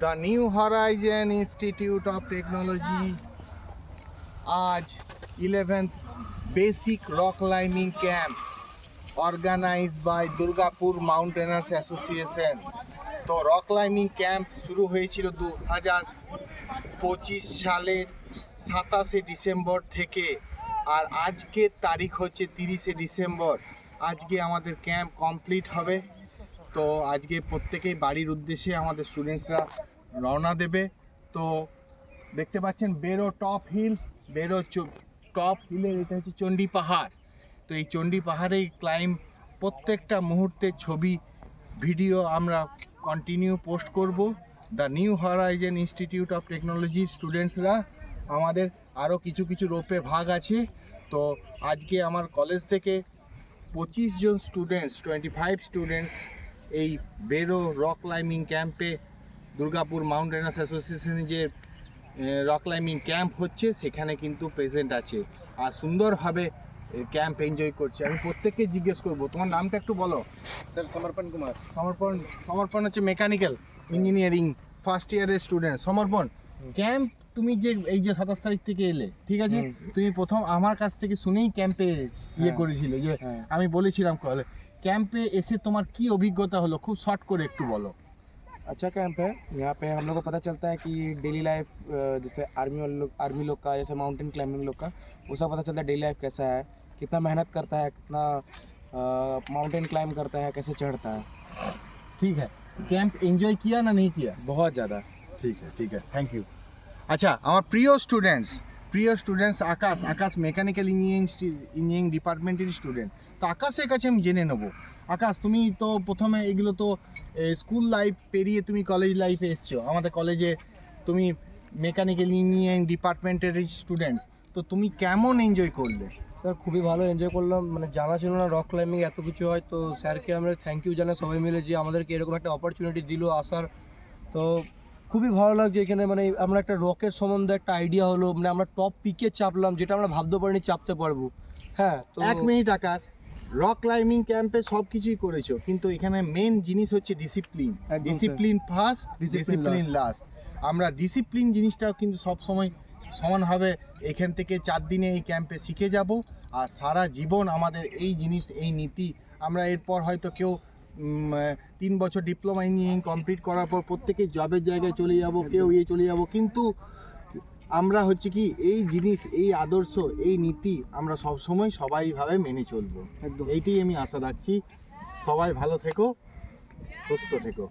The New Horizon Institute of Technology आज 11th Basic Rock Climbing Camp organized by Durgapur Mountaineers Association। তো rock climbing camp শুরু হয়েছিল 2025 সালের 27শে December থেকে, আর আজকের তারিখ হচ্ছে 30শে ডিসেম্বর। আজকে আমাদের ক্যাম্প কমপ্লিট হবে। তো আজকে প্রত্যেকেই বাড়ির উদ্দেশ্যে আমাদের স্টুডেন্টসরা রওনা দেবে। তো দেখতে পাচ্ছেন বেরো টপ হিলের এটা হচ্ছে চণ্ডী পাহাড়। তো এই চণ্ডী পাহাড়েই ক্লাইম্ব প্রত্যেকটা মুহূর্তের ছবি ভিডিও আমরা কন্টিনিউ পোস্ট করব। The New Horizon Institute of Technology স্টুডেন্টসরা আমাদের আরও কিছু রোপে ভাগ আছে। তো আজকে আমার কলেজ থেকে 25 জন স্টুডেন্টস 25 স্টুডেন্টস এই বেরো রক ক্লাইম্বিং ক্যাম্পে দুর্গাপুর মাউন্টেনার্স অ্যাসোসিয়েশনে যে রক ক্লাইম্বিং ক্যাম্প হচ্ছে সেখানে কিন্তু প্রেজেন্ট আছে আর সুন্দরভাবে ক্যাম্প এনজয় করছে। আমি প্রত্যেককে জিজ্ঞেস করব, তোমার নামটা একটু বলো। স্যার সমর্পণ কুমার। সমর্পণ হচ্ছে মেকানিক্যাল ইঞ্জিনিয়ারিং ফার্স্ট ইয়ারের স্টুডেন্ট। সমর্পণ, ক্যাম্প তুমি যে এই যে 27 তারিখ থেকে এলে, ঠিক আছে, তুমি প্রথম আমার কাছ থেকে শুনেই ক্যাম্পে করেছিলে যে আমি বলেছিলাম কলে, ক্যাম্পে এসে তোমার কি অভিজ্ঞতা হলো খুব শর্ট করে একটু বলো। अच्छा कैंप है। यहाँ पे हम लोग को पता चलता है कि डेली लाइफ जैसे आर्मी लोग का, जैसे माउंटेन क्लाइंबिंग लोग का, वो सब पता चलता है डेली लाइफ कैसा है, कितना मेहनत करता है, कितना माउंटेन क्लाइंब करता है, कैसे चढ़ता है। ठीक है, कैंप एंजॉय किया ना नहीं किया? बहुत ज़्यादा। ठीक है, थैंक यू। अच्छा, আমার প্রিয় স্টুডেন্টস আকাশ মেকানিক্যাল ইঞ্জিনিয়ারিং ডিপার্টমেন্টের স্টুডেন্ট। তো আকাশের কাছে আমি জেনে নেব, আকাশ তুমি তো প্রথমে এগুলো তো স্কুল লাইফ পেরিয়ে তুমি কলেজ লাইফে এসছো। আমাদের কলেজে তুমি মেকানিক্যাল ইঞ্জিনিয়ারিং ডিপার্টমেন্টের স্টুডেন্ট, তো তুমি কেমন এনজয় করলে? স্যার খুবই ভালো এনজয় করলাম, মানে জানা ছিল না রক ক্লাইম্বিং এত কিছু হয়। তো স্যারকে আমরা থ্যাংক ইউ জানাই সবাই মিলে যে আমাদেরকে এরকম একটা অপরচুনিটি দিল আসার। তো খুবই ভালো লাগছে এখানে, মানে আমরা একটা রকের সম্বন্ধে একটা আইডিয়া হলো, মানে আমরা টপ পিকে চাপলাম যেটা আমরা ভাবতে পারিনি চাপতে পারবো। হ্যাঁ, তো 1 মিনিট আকাশ, রক ক্লাইম্বিং ক্যাম্পে সব কিছুই করেছো, কিন্তু এখানে মেন জিনিস হচ্ছে discipline. Discipline first, discipline last. আমরা ডিসিপ্লিন জিনিসটাও কিন্তু সব সময় সমানভাবে এখান থেকে 4 দিনে এই ক্যাম্পে শিখে যাব, আর সারা জীবন আমাদের এই জিনিস, এই নীতি আমরা এরপর হয়তো কেউ 3 বছর ডিপ্লোমা ইঞ্জিনিয়ারিং কমপ্লিট করার পর প্রত্যেকে জবের জায়গায় চলে যাব, কেউ চলে যাব, কিন্তু আমরা হচ্ছে কি এই জিনিস, এই আদর্শ, এই নীতি আমরা সব সময় সবাইভাবে মেনে চলবো। একদম, এইটাই আমি আশা রাখছি। সবাই ভালো থেকো, সুস্থ থেকো।